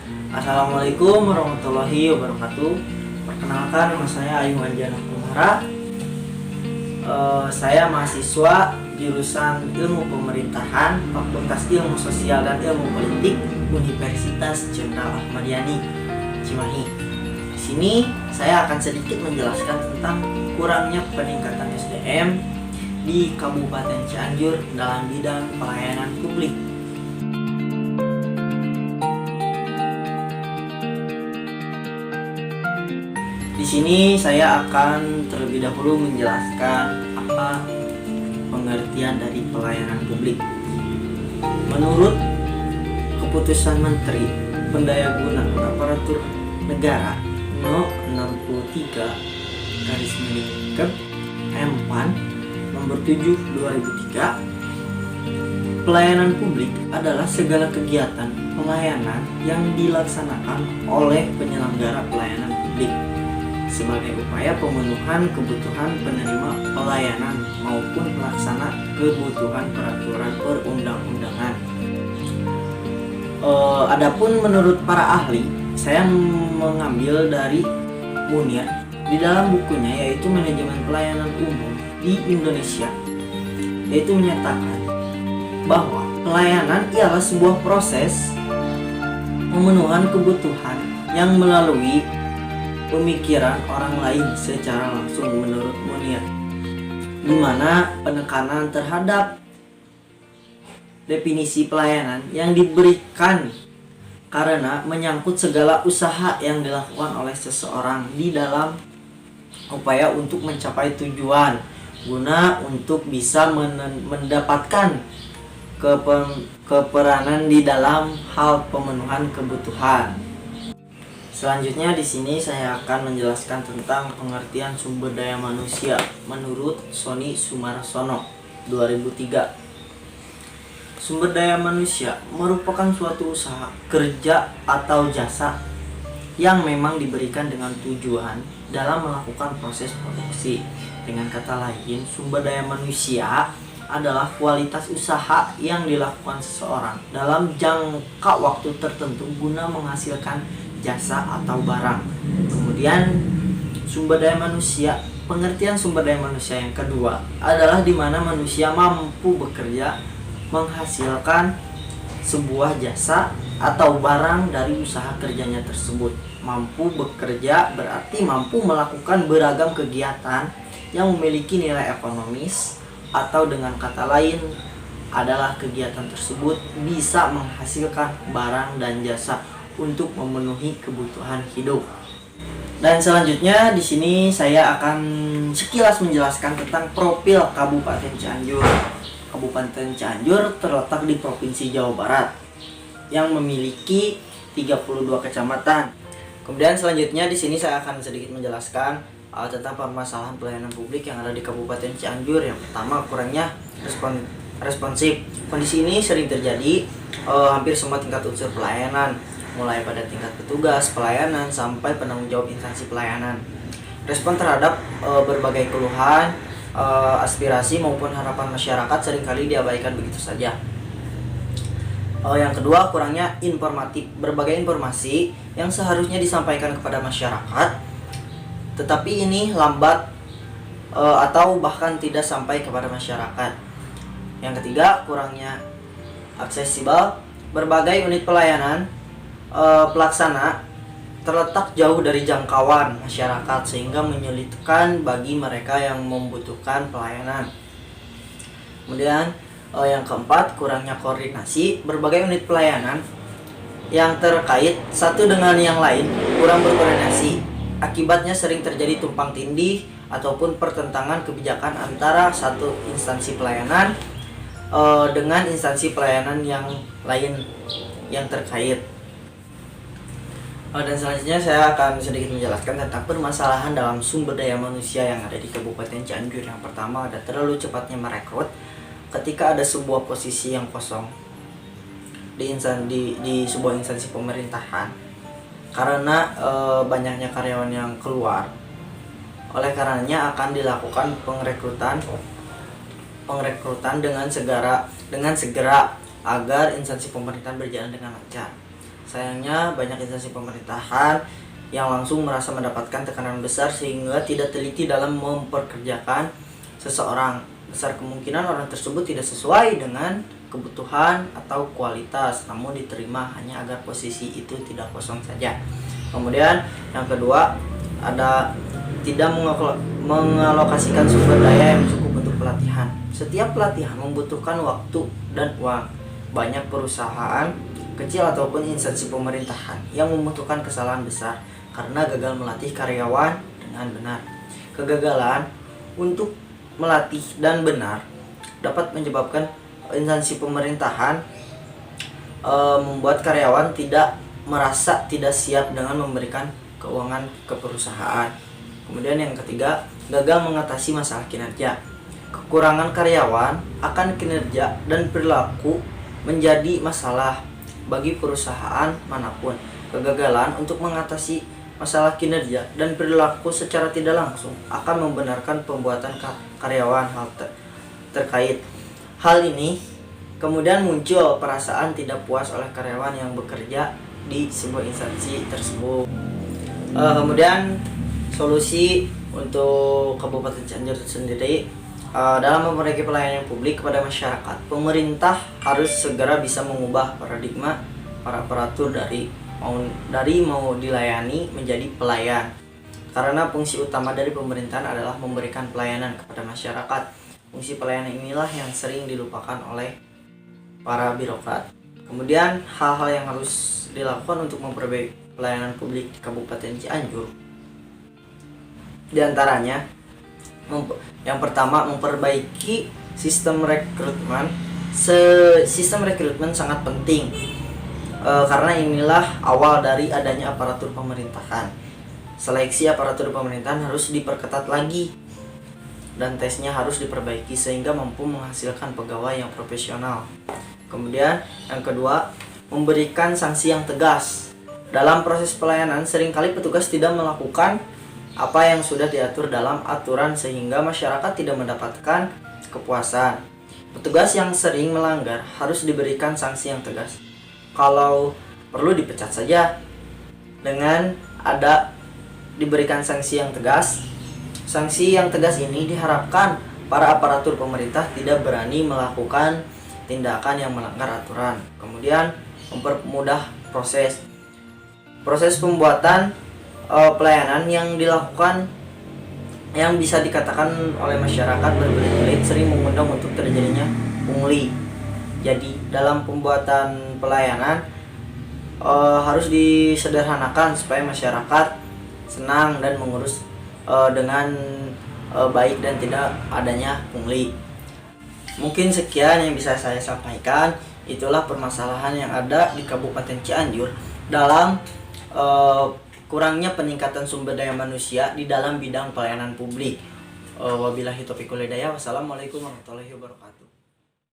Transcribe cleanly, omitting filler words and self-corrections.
Assalamualaikum warahmatullahi wabarakatuh. Perkenalkan, nama saya Ayu Anjana Kumara. Saya mahasiswa jurusan Ilmu Pemerintahan, Fakultas Ilmu Sosial dan Ilmu Politik, Universitas Jenderal Ahmad Yani, Cimahi. Di sini saya akan sedikit menjelaskan tentang kurangnya peningkatan SDM di Kabupaten Cianjur dalam bidang pelayanan publik. Di sini saya akan terlebih dahulu menjelaskan apa pengertian dari pelayanan publik. Menurut Keputusan Menteri Pendayagunaan Aparatur Negara No. 63 M.PAN nomor 7 2003, pelayanan publik adalah segala kegiatan pelayanan yang dilaksanakan oleh penyelenggara pelayanan publik sebagai upaya pemenuhan kebutuhan penerima pelayanan maupun pelaksana kebutuhan peraturan perundang-undangan. Adapun menurut para ahli, saya mengambil dari Munir di dalam bukunya yaitu Manajemen Pelayanan Umum di Indonesia, yaitu menyatakan bahwa pelayanan ialah sebuah proses pemenuhan kebutuhan yang melalui pemikiran orang lain secara langsung menurut Munir, di mana penekanan terhadap definisi pelayanan yang diberikan karena menyangkut segala usaha yang dilakukan oleh seseorang di dalam upaya untuk mencapai tujuan guna untuk bisa mendapatkan keperanan di dalam hal pemenuhan kebutuhan. Selanjutnya di sini saya akan menjelaskan tentang pengertian sumber daya manusia menurut Sony Sumarsono 2003. Sumber daya manusia merupakan suatu usaha, kerja atau jasa yang memang diberikan dengan tujuan dalam melakukan proses produksi. Dengan kata lain, sumber daya manusia adalah kualitas usaha yang dilakukan seseorang dalam jangka waktu tertentu guna menghasilkan jasa atau barang. Kemudian sumber daya manusia, pengertian sumber daya manusia yang kedua adalah di mana manusia mampu bekerja menghasilkan sebuah jasa atau barang dari usaha kerjanya tersebut. Mampu bekerja berarti mampu melakukan beragam kegiatan yang memiliki nilai ekonomis, atau dengan kata lain adalah kegiatan tersebut bisa menghasilkan barang dan jasa untuk memenuhi kebutuhan hidup. Dan selanjutnya di sini saya akan sekilas menjelaskan tentang profil Kabupaten Cianjur. Kabupaten Cianjur terletak di Provinsi Jawa Barat yang memiliki 32 kecamatan. Kemudian selanjutnya di sini saya akan sedikit menjelaskan tentang permasalahan pelayanan publik yang ada di Kabupaten Cianjur. Yang pertama, kurangnya responsif. Kondisi ini sering terjadi hampir semua tingkat unsur pelayanan, mulai pada tingkat petugas pelayanan sampai penanggung jawab instansi pelayanan. Respon terhadap berbagai keluhan, aspirasi maupun harapan masyarakat seringkali diabaikan begitu saja. Yang kedua, kurangnya informatif. Berbagai informasi yang seharusnya disampaikan kepada masyarakat, tetapi ini lambat atau bahkan tidak sampai kepada masyarakat. Yang ketiga, kurangnya aksesibel. Berbagai unit pelayanan pelaksana terletak jauh dari jangkauan masyarakat sehingga menyulitkan bagi mereka yang membutuhkan pelayanan. Kemudian yang keempat, kurangnya koordinasi. Berbagai unit pelayanan yang terkait satu dengan yang lain kurang berkoordinasi. Akibatnya sering terjadi tumpang tindih ataupun pertentangan kebijakan antara satu instansi pelayanan dengan instansi pelayanan yang lain yang terkait. Dan selanjutnya saya akan sedikit menjelaskan tentang permasalahan dalam sumber daya manusia yang ada di Kabupaten Cianjur. Yang pertama, ada terlalu cepatnya merekrut. Ketika ada sebuah posisi yang kosong di sebuah instansi pemerintahan, karena banyaknya karyawan yang keluar, oleh karenanya akan dilakukan pengrekrutan dengan segera agar instansi pemerintahan berjalan dengan lancar. Sayangnya banyak instansi pemerintahan yang langsung merasa mendapatkan tekanan besar sehingga tidak teliti dalam memperkerjakan seseorang. Besar kemungkinan orang tersebut tidak sesuai dengan kebutuhan atau kualitas, namun diterima hanya agar posisi itu tidak kosong saja. Kemudian yang kedua, ada tidak mengalokasikan sumber daya yang cukup untuk pelatihan. Setiap pelatihan membutuhkan waktu dan uang. Banyak perusahaan kecil ataupun instansi pemerintahan yang membutuhkan kesalahan besar karena gagal melatih karyawan dengan benar. Kegagalan untuk melatih dan benar dapat menyebabkan instansi pemerintahan membuat karyawan tidak merasa tidak siap dengan memberikan keuangan ke perusahaan. Kemudian yang ketiga, gagal mengatasi masalah kinerja. Kekurangan karyawan akan kinerja dan perilaku menjadi masalah bagi perusahaan manapun. Kegagalan untuk mengatasi masalah kinerja dan perilaku secara tidak langsung akan membenarkan pembuatan karyawan terkait. Hal ini kemudian muncul perasaan tidak puas oleh karyawan yang bekerja di sebuah instansi tersebut. Kemudian solusi untuk Kabupaten Cianjur sendiri, dalam memperbaiki pelayanan publik kepada masyarakat, pemerintah harus segera bisa mengubah paradigma para aparatur dari mau dilayani menjadi pelayan. Karena fungsi utama dari pemerintahan adalah memberikan pelayanan kepada masyarakat. Fungsi pelayanan inilah yang sering dilupakan oleh para birokrat. Kemudian hal-hal yang harus dilakukan untuk memperbaiki pelayanan publik di Kabupaten Cianjur, di antaranya yang pertama, memperbaiki sistem rekrutmen. Sistem rekrutmen sangat penting karena inilah awal dari adanya aparatur pemerintahan. Seleksi aparatur pemerintahan harus diperketat lagi dan tesnya harus diperbaiki sehingga mampu menghasilkan pegawai yang profesional. Kemudian yang kedua, memberikan sanksi yang tegas. Dalam proses pelayanan seringkali petugas tidak melakukan apa yang sudah diatur dalam aturan sehingga masyarakat tidak mendapatkan kepuasan. Petugas yang sering melanggar harus diberikan sanksi yang tegas. Kalau perlu dipecat saja. Dengan diberikan sanksi yang tegas. Sanksi yang tegas ini diharapkan para aparatur pemerintah tidak berani melakukan tindakan yang melanggar aturan. Kemudian mempermudah proses pembuatan pelayanan yang dilakukan yang bisa dikatakan oleh masyarakat berbelit-belit sering mengundang untuk terjadinya pungli. Jadi dalam pembuatan pelayanan harus disederhanakan supaya masyarakat senang dan mengurus dengan baik dan tidak adanya pungli. Mungkin sekian yang bisa saya sampaikan. Itulah permasalahan yang ada di Kabupaten Cianjur dalam kurangnya peningkatan sumber daya manusia di dalam bidang pelayanan publik. Wabillahi taufiq wal hidayah. Wassalamualaikum warahmatullahi wabarakatuh.